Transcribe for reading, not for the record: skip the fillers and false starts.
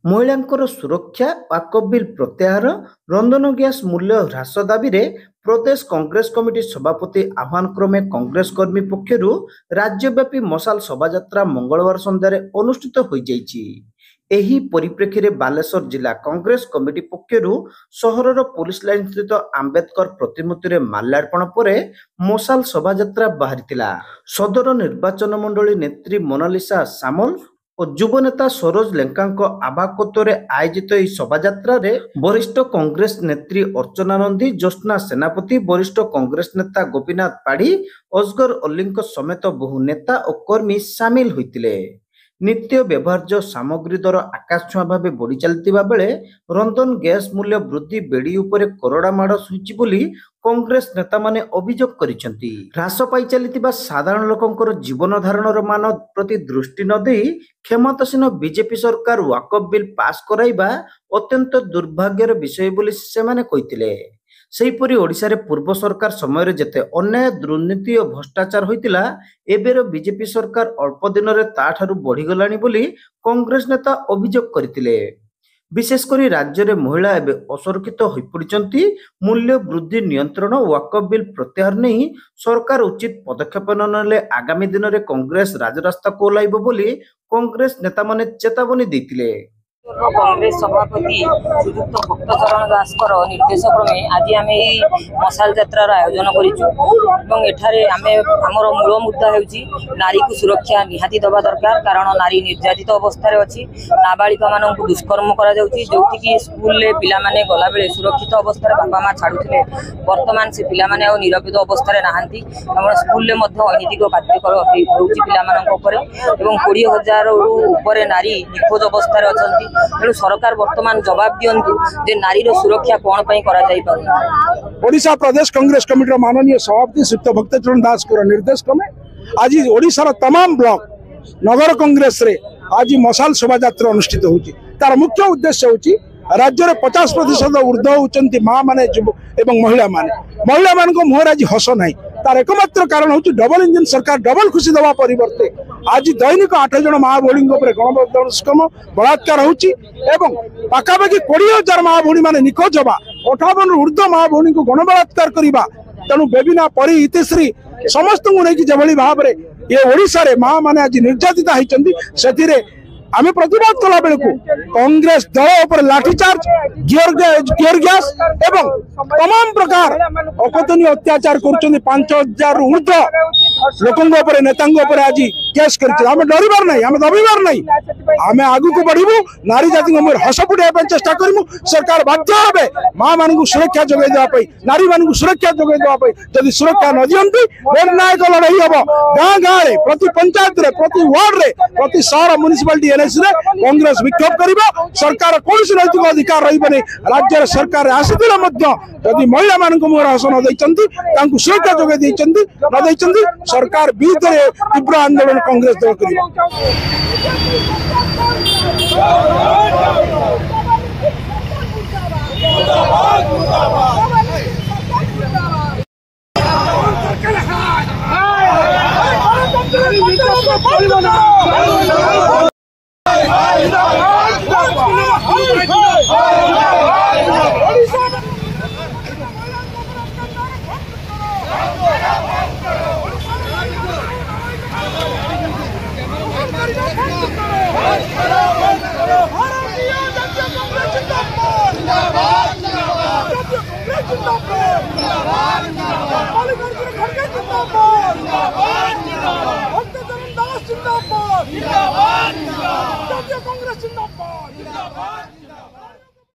महिलांकर सुरक्षा वाकफ बिल प्रत्याहार रंधन ग्यास मूल्य ह्रास दाबी प्रदेश कांग्रेस कमिटी सभापति आह्वान क्रमे कांग्रेस कर्मी पक्षर राज्यव्यापी मशाल शोभायात्रा मंगलवार संध्यारे अनुष्ठित हो जाइछि। एही परिप्रेक्षी रे बालेश्वर जिला कांग्रेस कमिटी पक्षर सहरर पुलिस लाइन स्थित आंबेडकर प्रतिमूर्ति रे माल्यार्पण परे मशाल शोभायात्रा बाहरिथिला। सदर निर्वाचन मंडली नेत्री मोनालिसा सामल और युव नेता सरोज लेंका आभाकत्व आयोजित यह शोभायात्रा वरिष्ठ कांग्रेस नेत्री अर्चना नंदी, ज्योत्ना सेनापति, वरिष्ठ कांग्रेस नेता गोपीनाथ पाढ़ी, असगर अली समेत बहु नेता और कर्मी सामिल होते। नित्य व्यवहार्य सामग्री दर आकाश छुआ भाव बढ़ी चलता बेले रंधन गैस मूल्य वृद्धि बेड़ी उपरे करड़ा माड़ सुची बोली कांग्रेस नेता माने अभियोग करिसेंती। ह्रास पाई चलितिबा साधारण लोकंकर जीवन धारणर मान प्रति दृष्टि न देई क्षमतासीन बीजेपी सरकार वाकफ बिल पास कराइबा अत्यंत दुर्भाग्यर विषय बोली सेमाने कहितिले। सेहीपरि ओडिशा रे पूर्व सरकार समय जेते अन्याय दुर्नीति और भ्रष्टाचार होइतिला एबेर बीजेपी सरकार अल्प दिन रे ताठारु बढ़ी गलानी बोली कांग्रेस नेता अभियोग करथिले। विशेषकर राज्य में महिला एवं असुरक्षित हो पड़ती। मूल्य वृद्धि नियंत्रण वाकफ बिल प्रत्याहार नहीं सरकार उचित पदक्षेप ननेले आगामी दिन में कांग्रेस राजरास्ता को ओह्लाइब बोली कांग्रेस नेता माने चेतावनी देथिले। कांग्रेस सभापति श्रीयुक्त भक्तचरण दास निर्देश क्रमे आज आम मशाल यात्रार आयोजन कर मूल मुद्दा हो नारी को सुरक्षा निहाती दबा दरकार। कारण नारी निर्यातित अवस्था अच्छी, नाबालिका मान दुष्कर्म कर जो कि स्कूल पे गला बेले सुरक्षित अवस्था बापा माँ छाड़ुले, बर्तमान से पाने निरापित अवस्था नहांती। स्कूल अनैतिक कार्य होती 20,000 ऊपर नारी निखोज अवस्था अच्छा। तेणु सरकार वर्तमान जवाब दिंतु जे नारी सुरक्षा कौन ओडिशा प्रदेश कांग्रेस कमिटी माननीय सभापति श्रीयुक्त भक्तचरण दास निर्देश क्रमे आज ओडिशार तमाम ब्लॉक नगर कांग्रेस रे आज मशाल शोभायात्रा अनुष्ठित होची। तार मुख्य उद्देश्य होची राज्य में 50% ऊर्ध्व होती माँ माने एवं महिला मान मुहर आज हस ना। तार एकमात्र कारण हूँ डबल इंजन सरकार डबल खुशी दवा परिवर्ते आज दैनिक 8 जन माँ भौणी गणदुष्कर्म बलात्कार होची एवं पाखापाखि 20,000 माँ भौणी माने निखोज हवा, 58 ऊर्ध्व माँ भौणी को गणबलात्कार करवा। तेणु बेबिना परी इतिश्री समस्त को लेकिन जभली भाव में ये ओडिशा रे माँ माने आज निर्यातित होती से आमे प्रतिवाद कला बेलू कांग्रेस दल उपर लाठीचार्ज, गियर गैस एवं तमाम प्रकार अकथनीय अत्याचार कर 5,000 ऊर्ध्व लोकों नेता आज केस कर डरबार नहीं, आम दबार नहीं। आम आगु को बढ़ू, नारी जाति हस फुटाई चेष्टा करूँ। सरकार बाध्य हे माँ मान सुरक्षा जोगे देवाई, नारी मान सुरक्षा जोगे देवाई। जदि सुरक्षा न दिखती निर्णायक लड़ाई हम गाँ गाँव में प्रति पंचायत रे, प्रति वार्ड रे, प्रति शहर म्युनिसिपालिटी एनएसी रे कांग्रेस विक्षोभ कर सरकार कौन नैतिक अधिकार रही। राज्य सरकार आसीला जदि महिला मान मुहर हस न देती सुरक्षा जोगे न सरकार विरुद्ध तीव्र आंदोलन कांग्रेस दल कर। कांग्रेस जिंदाबाद।